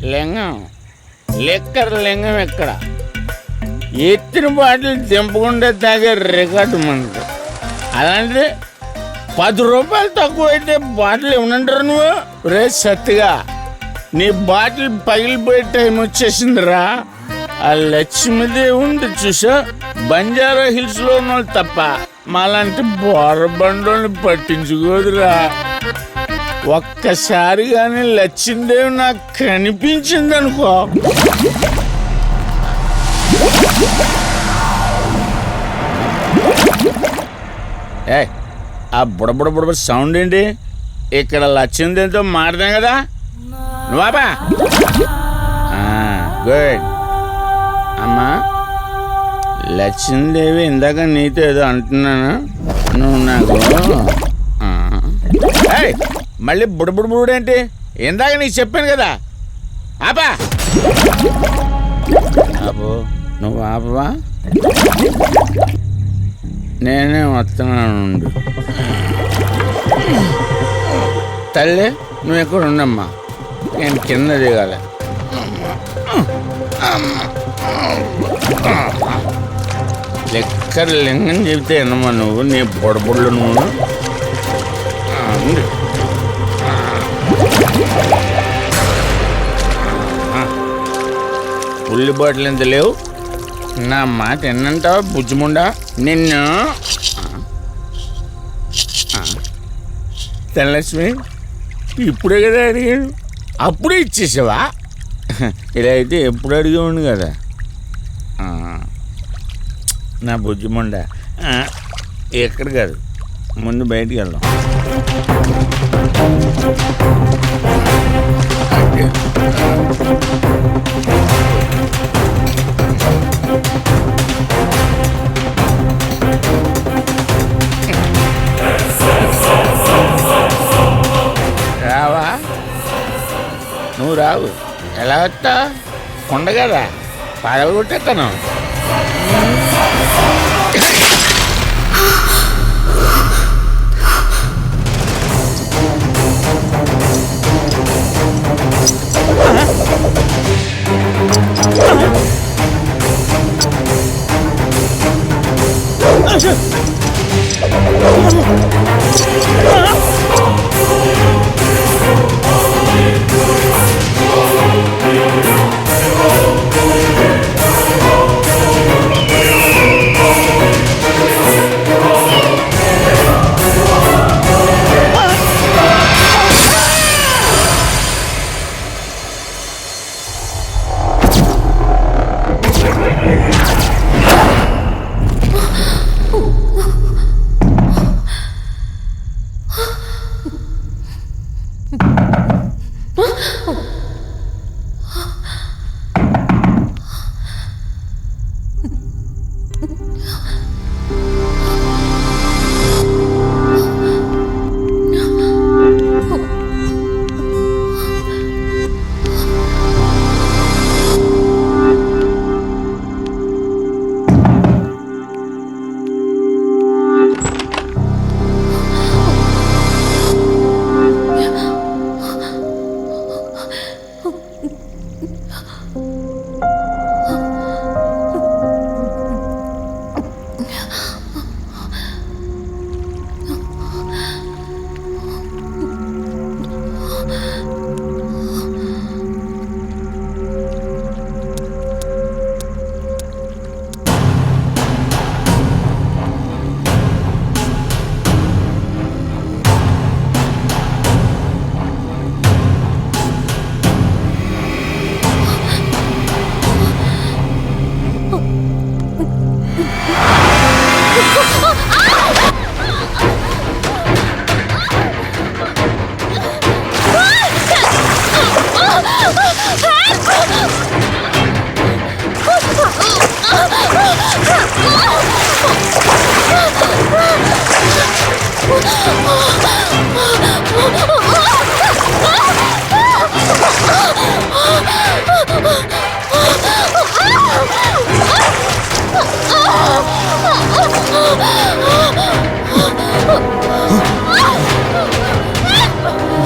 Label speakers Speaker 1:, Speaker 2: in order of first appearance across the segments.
Speaker 1: లింగం లిక్కర్ లింగం ఎక్కడ ఎత్తిన బాటిల్ దింపకుండా తాగే రికార్డు మనకు. అలాంటిది 10 రూపాయలు తక్కువ అయితే బాటిల్ ఇవ్వనంటారు నువ్వు. రే సత్తిగా నీ బాటిల్ పగిలిపోయే టైం వచ్చేసిందిరా. ఆ లక్ష్మీదేవి ఉంది చూసా, బంజారా హిల్స్ లో ఉన్న తప్ప మాలాంటి బోరబండోని పట్టించుకోదురా. ఒక్కసారి కానీ లక్ష్మీదేవి నాకు కనిపించింది అనుకో, ఆ బుడబుడ సౌండ్ ఏంటి? ఇక్కడ లక్ష్మీదేవితో మాట్లాడాం కదా నువ్వా? గుడ్ అమ్మా. లక్ష్మీదేవి ఇందాక నీతో ఏదో అంటున్నాను, నువ్వు నాకు మళ్ళీ బుడబుడేంటి? ఇందాక నీకు చెప్పాను కదా ఆపా. ఆపు, నువ్వు ఆపవా? నేనే వస్తున్నాను. తల్లి నువ్వు ఎక్కడ ఉండమ్మా, నేను కింద దిగాలి. లెక్కర్ లింగం చెబితే ఎన్నమ్మా నువ్వు, నీ బొడబుళ్ళు నువ్వు. ఉల్లి బాటిల్ ఎంత లేవు, నా మాట ఎన్నంటావా బుజ్జిముండా నిన్ను. ధనలక్ష్మి ఇప్పుడే కదా అడిగాడు, అప్పుడే ఇచ్చేసావా? ఇలా అయితే ఎప్పుడు అడిగేవాడు కదా నా బుజ్జిముండా. ఎక్కడ కాదు, ముందు బయటికి వెళ్దాం. రావా? నువ్వు రావు, ఎలా వస్తా? కొండ కదా, పగలగొట్టేస్తాను.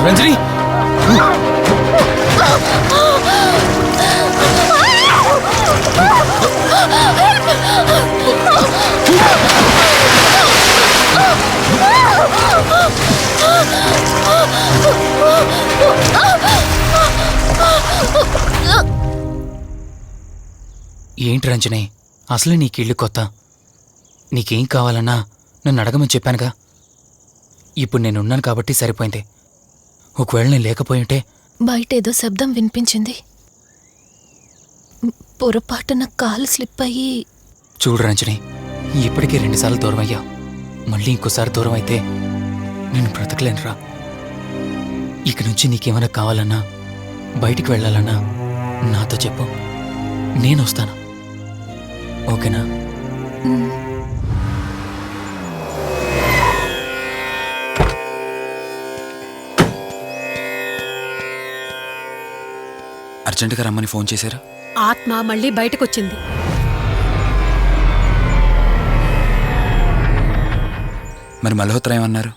Speaker 2: రంజని ఏంటి రంజని, అసలే నీకు ఇల్లు కొత్త. నీకేం కావాలన్నా నన్ను అడగమని చెప్పానుగా. ఇప్పుడు నేనున్నాను కాబట్టి సరిపోయింది. ఒకవేళ నేను లేకపోయింటే.
Speaker 3: బయట ఏదో శబ్దం వినిపించింది. పొరపాటున కాలు స్లిప్ అయ్యి.
Speaker 2: చూడు రంజని, ఇప్పటికే 2 సార్లు దూరం అయ్యా. మళ్ళీ ఇంకోసారి దూరం అయితే నేను బ్రతకలేనురా. ఇక నుంచి నీకేమైనా కావాలన్నా, బయటికి వెళ్ళాలన్నా నాతో చెప్పు, నేను వస్తాను. ఓకేనా?
Speaker 4: అర్జెంటుగా రమ్మని ఫోన్ చేశారా?
Speaker 5: ఆత్మ మళ్ళీ బయటకొచ్చింది.
Speaker 4: మరి మల్హోత్రా ఏమన్నారు?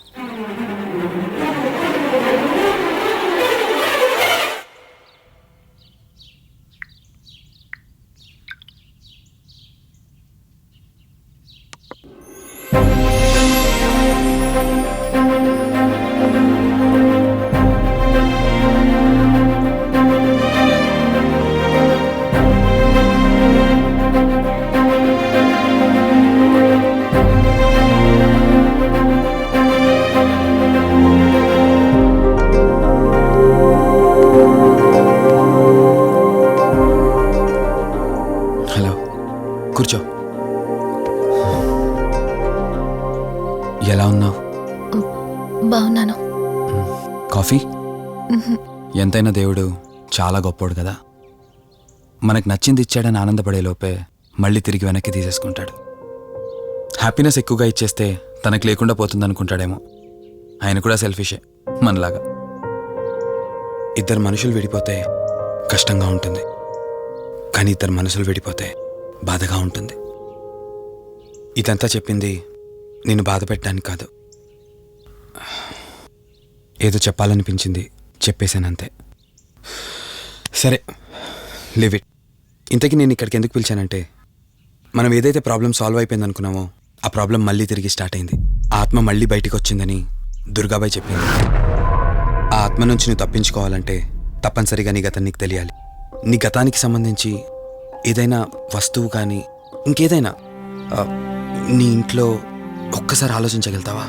Speaker 4: హలో, కూర్చో. ఎలా ఉన్నావు?
Speaker 3: బాగున్నాను.
Speaker 4: కాఫీ? ఎంతైనా దేవుడు చాలా గొప్పోడు కదా. మనకు నచ్చింది ఇచ్చాడని ఆనందపడే లోపే మళ్ళీ తిరిగి వెనక్కి తీసేసుకుంటాడు. హ్యాపీనెస్ ఎక్కువగా ఇచ్చేస్తే తనకు లేకుండా పోతుందనుకుంటాడేమో. ఆయన కూడా సెల్ఫిషే మనలాగా. ఇద్దరు మనుషులు విడిపోతే కష్టంగా ఉంటుంది, కానీ ఇద్దరు మనసులు విడిపోతే బాధగా ఉంటుంది. ఇదంతా చెప్పింది నేను బాధ పెట్టడానికి కాదు. ఏదో చెప్పాలనిపించింది, చెప్పేశానంతే. సరే, లివ్ ఇట్. ఇంతకీ నేను ఇక్కడికి ఎందుకు పిలిచానంటే, మనం ఏదైతే ప్రాబ్లం సాల్వ్ అయిపోయింది అనుకున్నామో ఆ ప్రాబ్లం మళ్ళీ తిరిగి స్టార్ట్ అయింది. ఆ ఆత్మ మళ్ళీ బయటికి వచ్చిందని దుర్గాబాయ్ చెప్పింది. ఆ ఆత్మ నుంచి నువ్వు తప్పించుకోవాలంటే తప్పనిసరిగా నీ గతం నీకు తెలియాలి. నీ గతానికి సంబంధించి ఏదైనా వస్తువు కానీ ఇంకేదైనా నీ ఇంట్లో ఒక్కసారి ఆలోచించగలుగుతావా?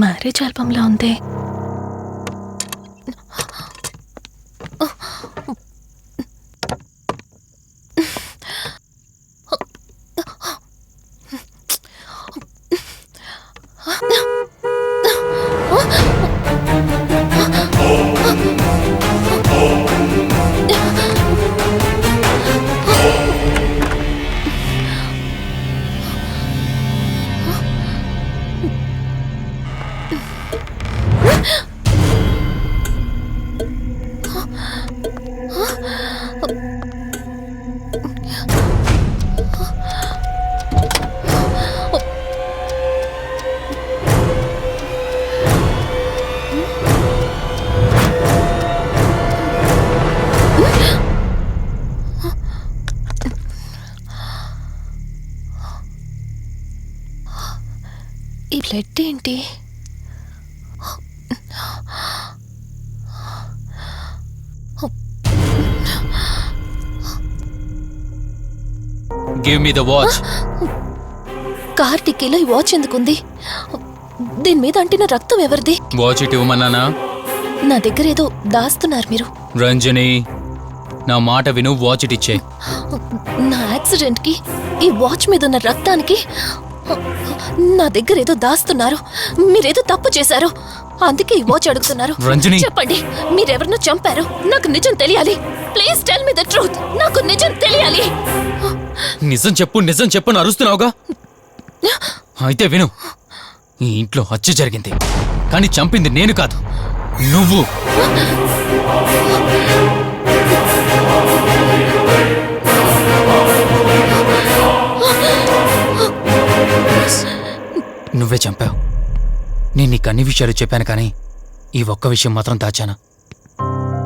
Speaker 3: మ్యారేజ్ ఆల్బంలా ఉంది. ఈ బ్లడ్ ఏంటి?
Speaker 2: Give me the watch.
Speaker 3: Car టిక్కీలో ఈ వాచ్ ఎందుకుంది? దీని మీద అంటిన రక్తం ఎవరిది?
Speaker 2: వాచ్ ఇటు ఇవ్వమన్నానా?
Speaker 3: నా దగ్గర ఏదో దాస్తున్నారు మీరు.
Speaker 2: రంజని, నా మాట విను, వాచ్ ఇటు ఇచ్చే.
Speaker 3: నా యాక్సిడెంట్ కి, ఈ వాచ్ మీద ఉన్న రక్తానికి నా దగ్గర ఏదో దాస్తున్నారు. మీరేదో తప్పు చేశారు, అందుకే ఈ వాచ్ అడుగుతున్నారు.
Speaker 2: రంజని,
Speaker 3: చెప్పండి, మీరెవరినో చంపారు. నాకు నిజం తెలియాలి. Please tell me the truth. నాకు నిజం తెలియాలి.
Speaker 2: నిజం చెప్పు, నిజం చెప్పు అని అరుస్తున్నావుగా. అయితే విను, ఈ ఇంట్లో హత్య జరిగింది, కానీ చంపింది నేను కాదు, నువ్వు. నువ్వే చంపావు. నేను నీకు అన్ని విషయాలు చెప్పాను, కానీ ఈ ఒక్క విషయం మాత్రం దాచాను.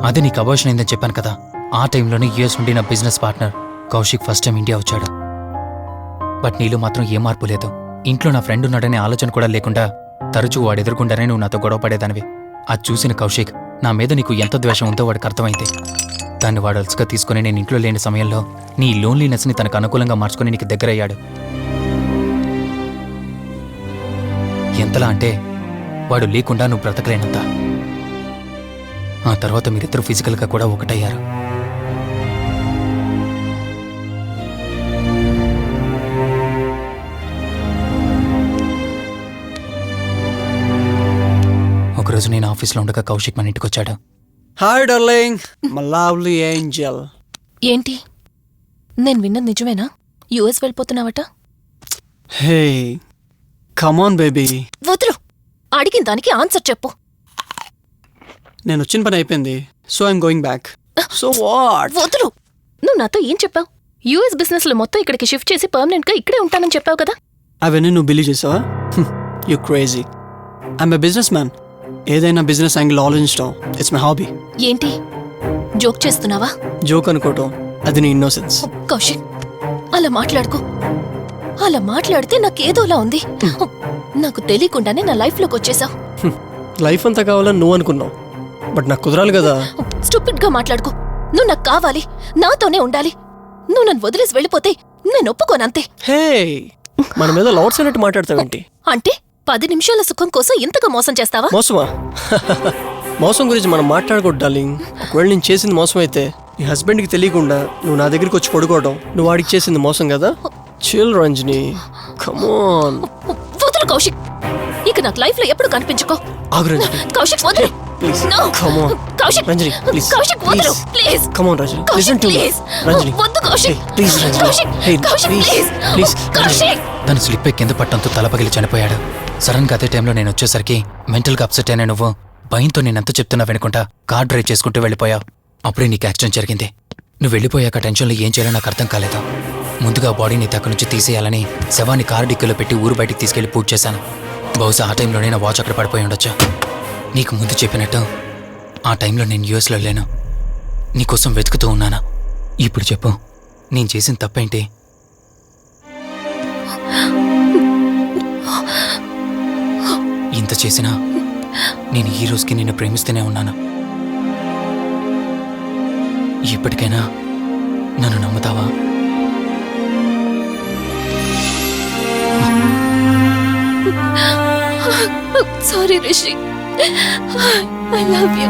Speaker 2: అదే నీకు అబార్షన్ అయిందని చెప్పాను కదా. ఆ టైంలోనే యూఎస్ నుండి నా business partner Kaushik first time India వచ్చాడు. బట్ నీలో మాత్రం ఏ మార్పు లేదు. ఇంట్లో నా ఫ్రెండ్ ఉన్నాడనే ఆలోచన కూడా లేకుండా తరచూ వాడు ఎదుర్కొంటానే నువ్వు నాతో గొడవ పడేదానివి. అది చూసిన కౌశిక్ నా మీద నీకు ఎంత ద్వేషం ఉందో వాడికి అర్థమైంది. దాన్ని వాడు అలసుగా తీసుకుని నేను ఇంట్లో లేని సమయంలో నీ లోన్లీనెస్ని తనకు అనుకూలంగా మార్చుకుని నీకు దగ్గరయ్యాడు. ఎంతలా అంటే వాడు లేకుండా నువ్వు బ్రతకలేనంత. ఆ తర్వాత మీరిద్దరూ ఫిజికల్గా కూడా ఒకటయ్యారు. ఒకరోజు నేను ఆఫీస్లో ఉండగా కౌశిక్ మన ఇంటికి వచ్చాడు.
Speaker 6: Hi darling, my lovely angel.
Speaker 3: ఏంటి నేను విన్నది నిజమేనా? యుఎస్ వెళ్ళిపోతున్నావట?
Speaker 6: Hey come on baby.
Speaker 3: వదులు, అడిగిన దానికి ఆన్సర్ చెప్పు.
Speaker 6: నేను వచ్చిన పని అయిపోయింది, so I'm going back. So what?
Speaker 3: వదులు. నువ్వు నాతో ఏం చెప్పావు? యుఎస్ బిజినెస్ లో మొత్తం ఇక్కడికి షిఫ్ట్ చేసి పర్మనెంట్ గా ఇక్కడే ఉంటానని చెప్పావు కదా.
Speaker 6: అవన్నీ నువ్వు బిలీవ్ చేసావా? You crazy. I'm a business man. ఏదైనా బిజినెస్ యాంగిల్ ఆలోచించడం ఇట్స్ మై హాబీ.
Speaker 3: ఏంటి జోక్ చేస్తున్నావా?
Speaker 6: జోక్ అనుకోవటం అది నీ ఇన్నోసెన్స్.
Speaker 3: కౌశిక్ అలా మాట్లాడుకో. అలా మాట్లాడితే నాకేదోలా ఉంది. నాకు తెలియకుండానే నా లైఫ్ లోకి వచ్చేసావు.
Speaker 6: లైఫ్ అంతా కావాలని నువ్వు అనుకున్నావు, బట్ నాకు కుదరాలి కదా.
Speaker 3: స్టూపిడ్ గా మాట్లాడుకో. నువ్వు నాకు కావాలి, నాతోనే ఉండాలి. నువ్వు నన్ను వదిలేసి వెళ్ళిపోతే నేను ఒప్పుకోనంతే.
Speaker 6: హే మన మీద లవర్స్ అన్నట్టు మాట్లాడతావేంటి?
Speaker 3: అంటే 10 నిమిషాల సుఖం కోసం ఇంతగా మోసం చేస్తావా?
Speaker 6: మోసమా? మోసం గురించి మనం మాట్లాడకూడదు డార్లింగ్. ఒకవేళ నేను చేసింది మోసం అయితే నీ హస్బెండ్కి తెలియకుండా నువ్వు నా దగ్గరికి వచ్చి పడుకోవడం నువ్వు వాడికి చేసింది మోసం కదా. Chill Ranjani, come on.
Speaker 3: వదులు కౌశిక్, ఇక నాకు లైఫ్ లో ఎప్పుడు కనిపించుకో.
Speaker 6: ఆగు రంజని,
Speaker 3: కౌశిక్ వదులు.
Speaker 6: Please
Speaker 3: No.
Speaker 6: Come on.
Speaker 3: Kaushik,
Speaker 6: Ranjani please,
Speaker 3: Kaushik వదులు please.
Speaker 6: Come on Ranjani,
Speaker 3: Kaushik
Speaker 6: listen to me.
Speaker 3: Please.
Speaker 6: Ranjani
Speaker 3: వద్దు Kaushik.
Speaker 6: Please Ranjani,
Speaker 3: Kaushik,
Speaker 6: hey
Speaker 3: Kaushik
Speaker 6: please
Speaker 3: please.
Speaker 6: Please
Speaker 3: Kaushik.
Speaker 2: తను స్లిప్ కింద పట్టడంతో తల పగిలి చనిపోయాడు. సడన్ గా అదే టైంలో నేను వచ్చేసరికి మెంటల్ గా అప్సెట్ అయినా నువ్వు భయంతో నేనెంత చెప్తున్నా వినుకుంటా కార్ డ్రైవ్ చేసుకుంటూ వెళ్ళిపోయావు. అప్పుడే నీకు యాక్సిడెంట్ జరిగింది. నువ్వు వెళ్ళిపోయాక టెన్షన్లో ఏం చేయాలో నాకు అర్థం కాలేదు. ముందుగా బాడీని అక్కడి నుంచి తీసేయాలని శవాన్ని కారు డిక్కీలో పెట్టి ఊరు బయటికి తీసుకెళ్లి పూజ చేశాను. బహుశా ఆ టైంలోనే నా వాచ్ అక్కడ పడిపోయి ఉండొచ్చు. నీకు ముందు చెప్పినట్టు ఆ టైంలో నేను యూఎస్లో లేను. నీకోసం వెతుకుతూ ఉన్నాను. ఇప్పుడు చెప్పు, నేను చేసిన తప్పేంటి? ఇంత చేసినా నేను ఈ రోజుకి నిన్ను ప్రేమిస్తూనే ఉన్నాను. ఇప్పటికైనా నన్ను నమ్ముతావా?
Speaker 3: Sorry Rishi, I love you.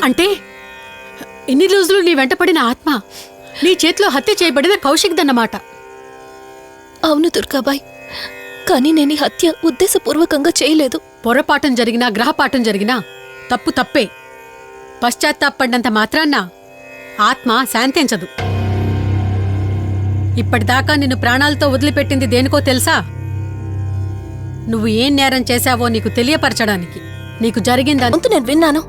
Speaker 5: అంటే ఇన్ని రోజులు నీ వెంటపడిన ఆత్మ నీ చేతిలో హత్య చేయబడిన కౌశిక్ దన్నమాట.
Speaker 3: అవును దుర్గాబాయ్, కానీ నేను ఈ హత్య ఉద్దేశపూర్వకంగా చేయలేదు.
Speaker 5: పొరపాఠం జరిగినా గ్రహపాఠం జరిగినా తప్పు తప్పే. పశ్చాత్తాపడినంత మాత్రాన్న ఆత్మ శాంతించదు. ఇప్పటిదాకా నిన్ను ప్రాణాలతో వదిలిపెట్టింది దేనికో తెలుసా? నువ్వు ఏం నేరం చేశావో నీకు తెలియపరచడానికి. నీకు జరిగిందని
Speaker 3: అంత నేను విన్నాను.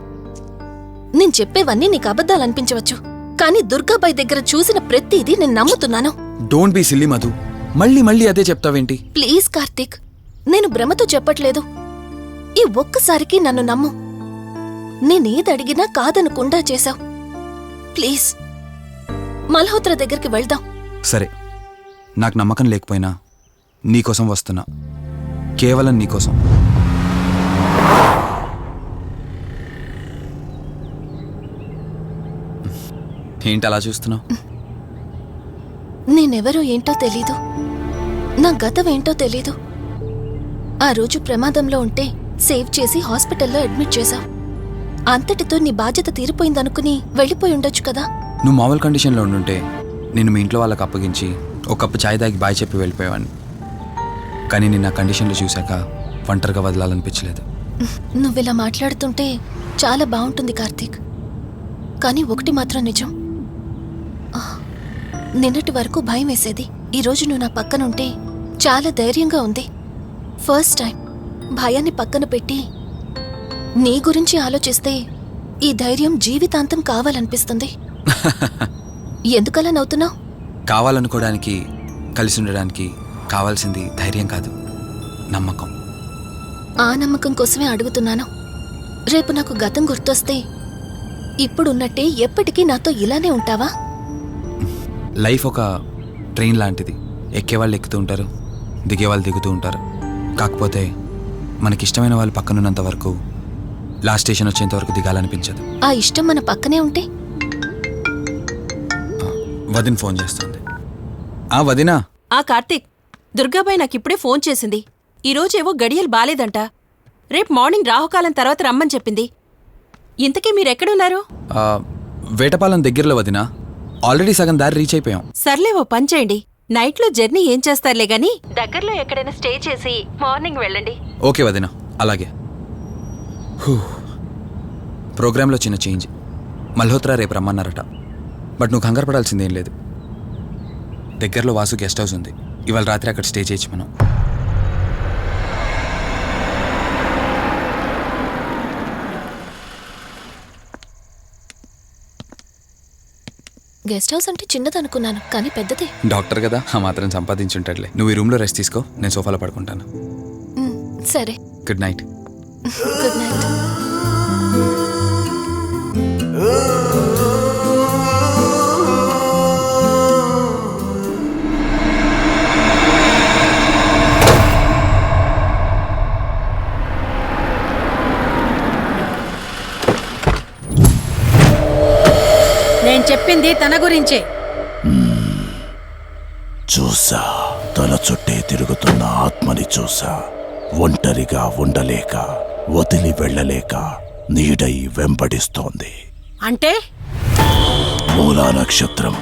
Speaker 3: నేను చెప్పేవన్నీ నీకు అబద్ధాలు అనిపించవచ్చు, కానీ దుర్గాబాయ్ దగ్గర చూసిన ప్రతిదీ నేను నమ్ముతున్నాను.
Speaker 4: Don't be silly Madhu. మళ్ళీ మళ్ళీ అదే చెప్తావేంటి?
Speaker 3: ప్లీజ్ కార్తీక్, నేను భ్రమతో చెప్పట్లేదు. ఈ ఒక్కసారికి నన్ను నమ్ము. నేనేది అడిగినా కాదనకుండా చేశావు. ప్లీజ్ మల్హోత్రా దగ్గరికి వెళ్దాం.
Speaker 4: సరే, నాకు నమ్మకం లేకపోయినా నీకోసం వస్తున్నా. కేవలం నీకోసం. ఏంటి అలా చూస్తున్నావు?
Speaker 3: నేనెవరో ఏంటో తెలీదు, నా గతం ఏంటో తెలీదు. ఆ రోజు ప్రమాదంలో ఉంటే సేవ్ చేసి హాస్పిటల్లో అడ్మిట్ చేశావు. అంతటితో నీ బాధ్యత తీరిపోయిందనుకుని వెళ్ళిపోయి ఉండొచ్చు కదా.
Speaker 4: నువ్వు మామూలు కండిషన్లో ఉండుంటే నేను మీ ఇంట్లో వాళ్ళకి అప్పగించి ఒక కప్పు ఛాయ్ తాగి బాయ్ చెప్పి వెళ్ళిపోయేవాడిని. కానీ నేను నా కండిషన్లో చూశాక ఒంటరిగా వదలాలనిపించలేదు.
Speaker 3: నువ్విలా మాట్లాడుతుంటే చాలా బాగుంటుంది కార్తీక్, కానీ ఒకటి మాత్రం నిజం. నిన్నటి వరకు భయం వేసేది, ఈరోజు నువ్వు నా పక్కనుంటే చాలా ధైర్యంగా ఉంది. ఫస్ట్ టైం భయాన్ని పక్కన పెట్టి నీ గురించి ఆలోచిస్తే ఈ ధైర్యం జీవితాంతం కావాలనిపిస్తుంది. ఎందుకలా నవ్వుతున్నావు?
Speaker 4: కావాలనుకోవడానికి, కలిసి ఉండడానికి కావాల్సింది ధైర్యం కాదు, నమ్మకం.
Speaker 3: ఆ నమ్మకం కోసమే అడుగుతున్నాను. రేపు నాకు గతం గుర్తొస్తే ఇప్పుడున్నట్టే ఎప్పటికీ నాతో ఇలానే ఉంటావా?
Speaker 4: లైఫ్ ఒక ట్రైన్ లాంటిది. ఎక్కేవాళ్ళు ఎక్కుతూ ఉంటారు, దిగేవాళ్ళు దిగుతూ ఉంటారు. కాకపోతే మనకిష్టమైన వాళ్ళు పక్కనున్నంత వరకు లాస్ట్ స్టేషన్ వచ్చేంత వరకు దిగాలనిపించదు.
Speaker 3: ఆ ఇష్టం మన పక్కనే ఉంటే?
Speaker 4: వదిన ఫోన్ చేస్తుంది. వదినా.
Speaker 7: కార్తీక్, దుర్గాబాయ్ నాకిప్పుడే ఫోన్ చేసింది. ఈరోజేవో గడియలు బాలేదంట. రేపు మార్నింగ్ రాహుకాలం తర్వాత రమ్మని చెప్పింది. ఇంతకీ మీరెక్కడున్నారు?
Speaker 4: వేటపాలెం దగ్గరలో వదినా. ఆల్రెడీ సగం దారి రీచ్ అయిపోయాం.
Speaker 7: సర్లే, ఓ పని చేయండి. నైట్లో జర్నీ ఏం చేస్తారులే గాని దగ్గరలో ఎక్కడైనా స్టే చేసి మార్నింగ్ వెళ్ళండి.
Speaker 4: ఓకే వదినా, అలాగే. ప్రోగ్రాంలో చిన్న చేంజ్. మల్హోత్రా రేపు రమ్మన్నారట. బట్ నువ్వు కంగారు పడాల్సిందేం లేదు. దగ్గరలో వాసు గెస్ట్ హౌస్ ఉంది. ఇవాళ రాత్రి అక్కడ స్టే చేయొచ్చు మనం.
Speaker 3: గెస్ట్ హౌస్ అంటే చిన్నదనుకున్నాను, కానీ పెద్దదే.
Speaker 4: డాక్టర్ కదా, ఆ మాత్రం సంపాదించుంటాడులే. నువ్వు ఈ రూమ్లో రెస్ట్ తీసుకో, నేను సోఫాలో పడుకుంటాను.
Speaker 3: సరే,
Speaker 4: గుడ్ నైట్.
Speaker 3: Good night.
Speaker 5: నేను చెప్పింది తన గురించే.
Speaker 8: చూసా, తన చుట్టే తిరుగుతున్న ఆత్మని చూసా. ఒంటరిగా ఉండలేక, వదిలి వెళ్ళలేక నీడై వెంబడిస్తోంది.
Speaker 5: అంటే
Speaker 8: మూలా నక్షత్రం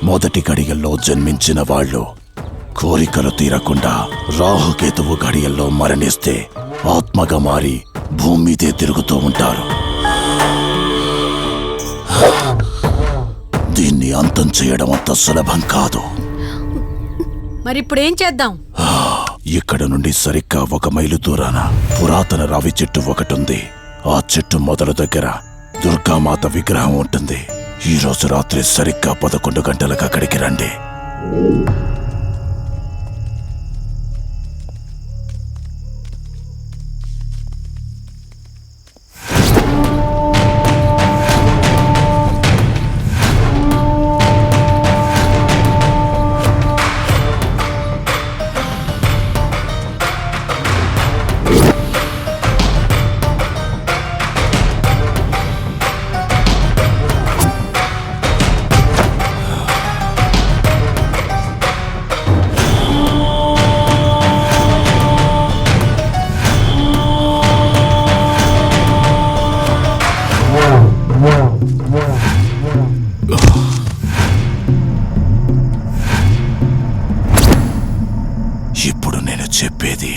Speaker 8: మొదటి గడియల్లో జన్మించిన వాళ్ళు కోరికలు తీరకుండా రాహుకేతువు గడియల్లో మరణిస్తే ఆత్మగా మారి భూమి మీదే తిరుగుతూ ఉంటారు. దీన్ని అంతం చేయడం అంత సులభం కాదు.
Speaker 5: మరిప్పుడేం చేద్దాం?
Speaker 8: ఇక్కడ నుండి సరిగ్గా 1 మైలు దూరాన పురాతన రావి చెట్టు ఒకటుంది. ఆ చెట్టు మొదల దగ్గర దుర్గామాత విగ్రహం ఉంటుంది. ఈ రోజు రాత్రి సరిగ్గా 11 గంటలకు అక్కడికి రండి. ఇప్పుడు నేను చెప్పేది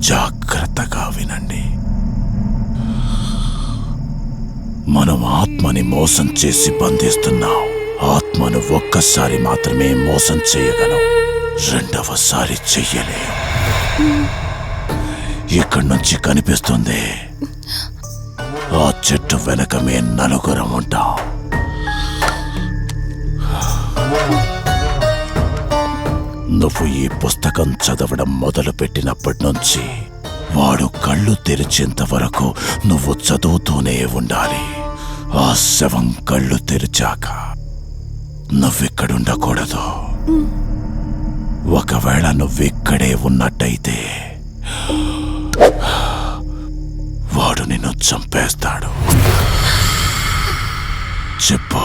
Speaker 8: జాగ్రత్తగా వినండి. మనం ఆత్మని మోసం చేసి బంధిస్తున్నాం. ఆత్మను ఒక్కసారి మాత్రమే మోసం చేయగలం, రెండవసారి చెయ్యలేం. ఇక్కడి నుంచి కనిపిస్తుంది, ఆ చెట్టు వెనక మే 4 ఉంటాం. నువ్వు ఈ పుస్తకం చదవడం మొదలుపెట్టినప్పటి నుంచి వాడు కళ్ళు తెరిచేంత వరకు నువ్వు చదువుతూనే ఉండాలి. ఆ శవం కళ్ళు తెరిచాక నువ్విక్కడుండకూడదు. ఒకవేళ నువ్విక్కడే ఉన్నట్టయితే వాడు నిన్ను చంపేస్తాడు. చెప్పు,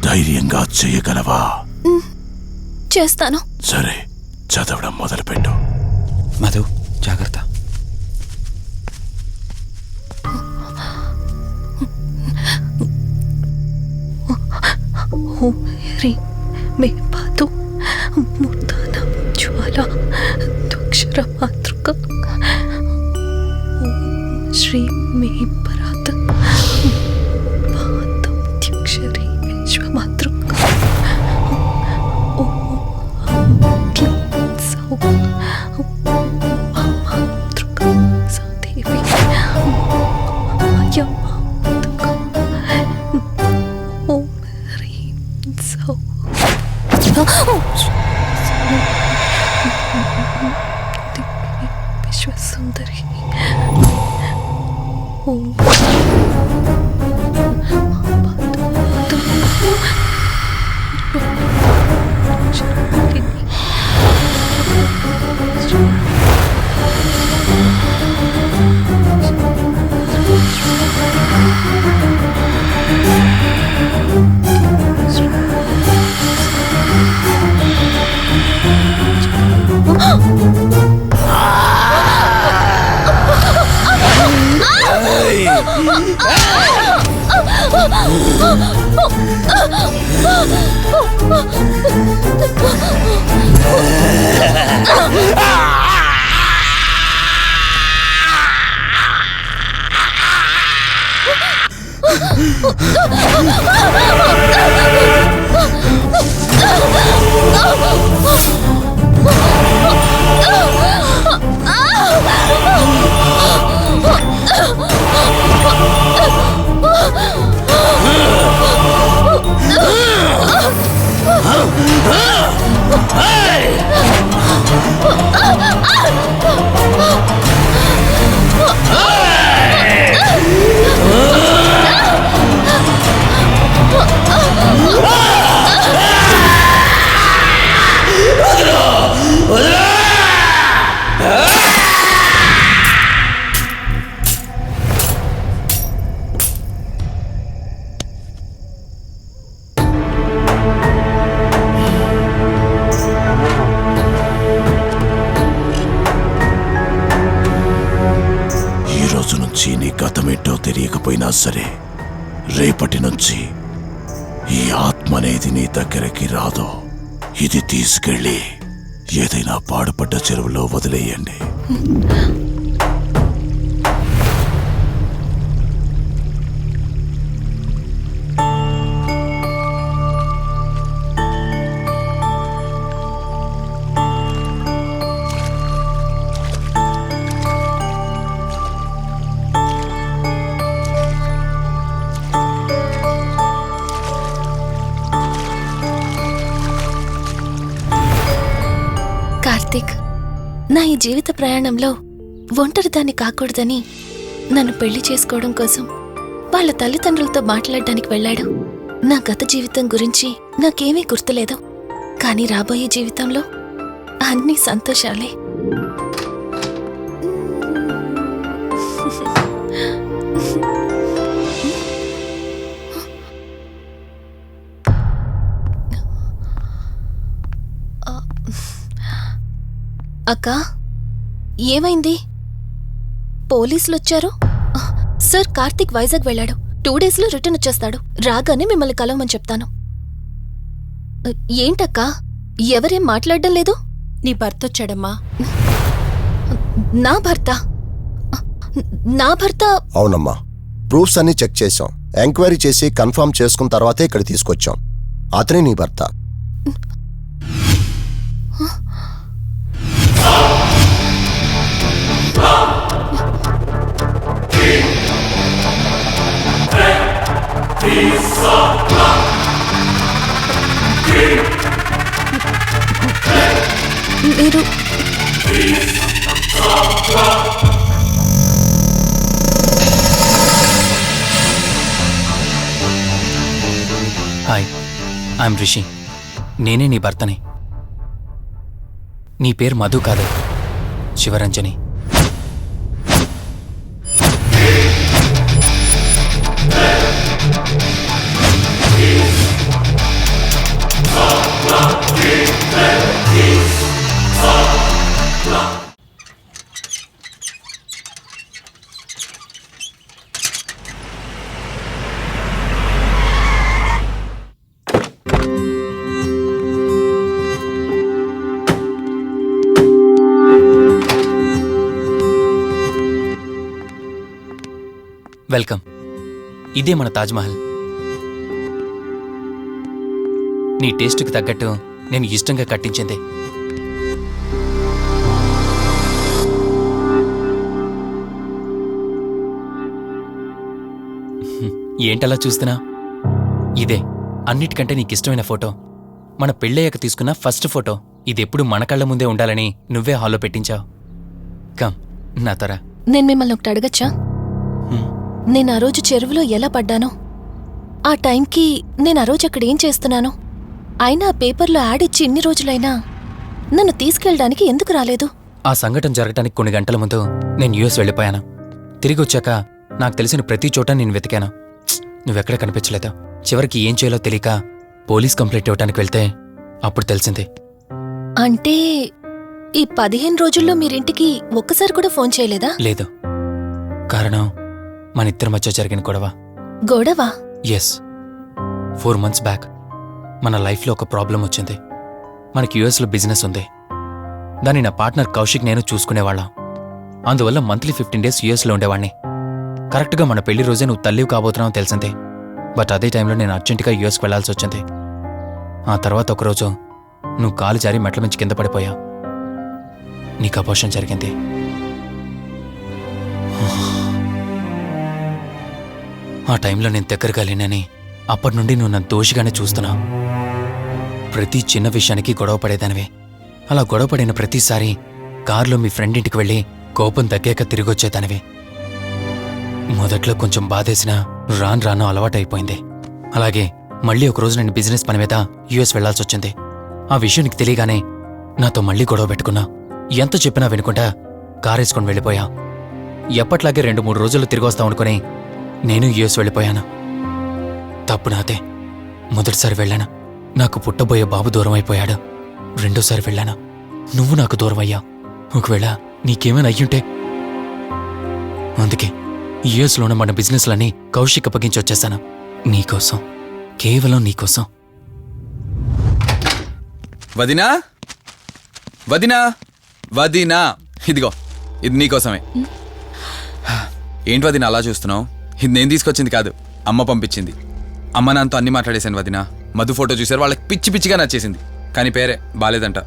Speaker 8: ధైర్యంగా చేయగలవా?
Speaker 3: చేస్తాను.
Speaker 8: సరే, చదవడం మొదలుపెట్టు.
Speaker 4: మధు, జాగ్రత్త.
Speaker 3: ఓం హ్రీం మే పాతు మూర్ధానం జ్వాల దుక్షర మాతృక. ఓం శ్రీం మే పరాత్ పాతం త్యక్షరి విశ్వమాతృక. విశ్వసుందరి.
Speaker 8: నీ గతమేంటో తెలియకపోయినా సరే, రేపటి నుంచి ఈ ఆత్మ అనేది నీ దగ్గరికి రాదు. ఇది తీసుకెళ్ళి ఏదైనా పాడుపడ్డ చెరువులో వదిలేయండి.
Speaker 3: కార్తీక్, నా ఈ జీవిత ప్రయాణంలో ఒంటరిదాన్ని కాకూడదని నన్ను పెళ్లి చేసుకోవడం కోసం వాళ్ళ తల్లిదండ్రులతో మాట్లాడడానికి వెళ్ళాడు. నా గత జీవితం గురించి నాకేమీ గుర్తులేదు, కానీ రాబోయే జీవితంలో అన్నీ సంతోషాలే. అక్కా, ఏమైంది? పోలీసులొచ్చారు. సార్, కార్తీక్ వైజాగ్ వెళ్ళాడు. 2 డేస్లో రిటర్న్ వచ్చేస్తాడు. రాగానే మిమ్మల్ని కలవమని చెప్తాను. ఏంటక్కా, ఎవరేం మాట్లాడడం లేదు?
Speaker 7: నీ భర్త వచ్చాడమ్మా.
Speaker 3: నా భర్త? నా భర్త?
Speaker 9: అవునమ్మా, ప్రూఫ్స్ అన్ని చెక్ చేశాం. ఎంక్వైరీ చేసి కన్ఫర్మ్ చేసుకున్న తర్వాతే ఇక్కడ తీసుకొచ్చాం. అతనే నీ భర్త.
Speaker 3: మీరు
Speaker 2: హాయ్, ఐఎమ్ రిషి. నేనే నీ భర్తని. నీ పేరు మధు కాదు, శివరంజని. వెల్కమ్. ఇదే మన తాజ్మహల్. నీ టేస్ట్కి తగ్గట్టు నేను ఇష్టంగా కట్టించింది. ఏంటలా చూస్తున్నా? ఇదే అన్నిటికంటే నీకిష్టమైన ఫోటో. మన పెళ్ళయ్యాక తీసుకున్న ఫస్ట్ ఫోటో. ఇదెప్పుడు మన కళ్ళ ముందే ఉండాలని నువ్వే హాల్లో పెట్టించావు. కమ్ నా తర.
Speaker 3: నేను మిమ్మల్ని ఒకటి అడగచ్చా? నేను ఆ రోజు చెరువులో ఎలా పడ్డానో, ఆ టైంకి నేను ఆ రోజు అక్కడ ఏం చేస్తున్నాను, అయినా ఆ పేపర్లో యాడ్ ఇచ్చి ఇన్ని రోజులైనా నన్ను తీసుకెళ్ళడానికి ఎందుకు రాలేదు?
Speaker 2: ఆ సంఘటన జరగటానికి కొన్ని గంటల ముందు నేను యుఎస్ వెళ్ళిపోయాను. తిరిగి వచ్చాక నాకు తెలిసిన ప్రతి చోట నేను వెతికాను. నువ్వెక్కడ కనిపించలేదు. చివరికి ఏం చేయాలో తెలియక పోలీస్ కంప్లైంట్ ఇవ్వడానికి వెళ్తే అప్పుడు తెలిసింది.
Speaker 3: అంటే ఈ 15 రోజుల్లో మీరింటికి ఒక్కసారి కూడా ఫోన్ చేయలేదా?
Speaker 2: లేదు. కారణం మన ఇద్దరి మధ్య జరిగిన గొడవ.
Speaker 3: గొడవ?
Speaker 2: ఎస్, 4 months బ్యాక్ మన లైఫ్లో ఒక ప్రాబ్లం వచ్చింది. మనకి యూఎస్లో బిజినెస్ ఉంది. దాన్ని నా పార్ట్నర్ కౌశిక్ నేను చూసుకునేవాళ్ళం. అందువల్ల మంత్లీ 15 days యూఎస్లో ఉండేవాడిని. కరెక్ట్గా మన పెళ్లి రోజే నువ్వు తల్లివి కాబోతున్నావు తెలిసిందే. బట్ అదే టైంలో నేను అర్జెంటుగా యూఎస్కి వెళ్లాల్సి వచ్చింది. ఆ తర్వాత ఒకరోజు నువ్వు కాలు జారి మెట్ల మించి కింద పడిపోయావు. నీకు అబార్షన్ జరిగింది. ఆ టైంలో నేను దగ్గరగా లేనని అప్పటి నుండి నువ్వు నన్ను దోషిగానే చూస్తున్నావు. ప్రతి చిన్న విషయానికి గొడవ పడేదానివే. అలా గొడవ పడిన ప్రతిసారి కారులో మీ ఫ్రెండ్ ఇంటికి వెళ్ళి కోపం తగ్గాక తిరిగొచ్చేదానివి. మొదట్లో కొంచెం బాధేసినా రాను రాను అలవాటైపోయింది. అలాగే మళ్ళీ ఒకరోజు నేను బిజినెస్ పని మీద యూఎస్ వెళ్లాల్సి వచ్చింది. ఆ విషయం నీకు తెలియగానే నాతో మళ్ళీ గొడవ పెట్టుకున్నా. ఎంత చెప్పినా వినుకుంటా కారేసుకొని వెళ్ళిపోయా. ఎప్పట్లాగే 2-3 రోజుల్లో తిరిగి వస్తావు అనుకుని నేను యూఎస్ వెళ్ళిపోయాను. తప్పు నాదే. మొదటిసారి వెళ్ళాను, నాకు పుట్టబోయే బాబు దూరం అయిపోయాడు. రెండోసారి వెళ్ళాను, నువ్వు నాకు దూరం అయ్యా. ఒకవేళ నీకేమైనా అయ్యుంటే. అందుకే యూఎస్లోనే మన బిజినెస్లన్నీ కౌశిక్ అప్పగించి వచ్చేసాను. నీకోసం, కేవలం నీకోసం.
Speaker 4: వదినా, వదినా, వదినా, ఇదిగో ఇది నీకోసమే. ఏంటి వదినా అలా చూస్తున్నావు? ఇది నేను తీసుకొచ్చింది కాదు, అమ్మ పంపించింది. అమ్మ నాన్నతో అన్ని మాట్లాడేశాను వదినా. మధు ఫోటో చూశారు, వాళ్ళకి పిచ్చి పిచ్చిగా నచ్చేసింది. కానీ పేరే బాలేదంట.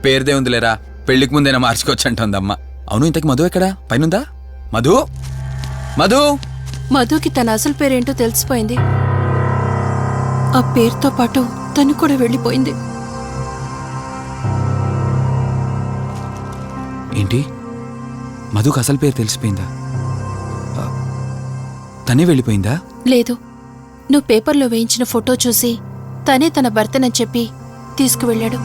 Speaker 4: పేరుదే ఉందిలేరా, పెళ్లికి ముందైనా మార్చుకోవచ్చు అంటుంది అమ్మ. అవును, ఇంతకి మధు ఎక్కడా? పైనుందా? మధు, మధు.
Speaker 7: మధుకి తన అసలు పేరేంటో తెలిసిపోయింది. ఆ పేరుతో పాటు తను కూడా వెళ్ళిపోయింది.
Speaker 4: ఏంటి, మధుకు అసలు పేరు తెలిసిపోయిందా? తనే వెళ్ళిపోయిందా?
Speaker 7: లేదు, నువ్వు పేపర్లో వేయించిన ఫోటో చూసి తనే తన భర్తనని చెప్పి తీసుకువెళ్ళాడు.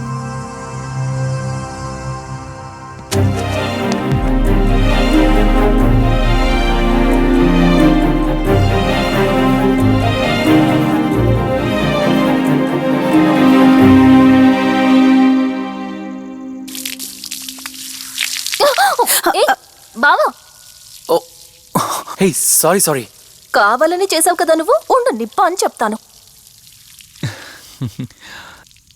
Speaker 3: బావా,
Speaker 2: హే, సారీ.
Speaker 3: కావాలని చేసావు కదా నువ్వు. ఉండు, నిప్ప అని చెప్తాను.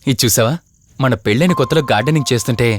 Speaker 2: ఇది చూసావా, మన పెళ్ళైన కొత్తలో గార్డెనింగ్ చేస్తుంటే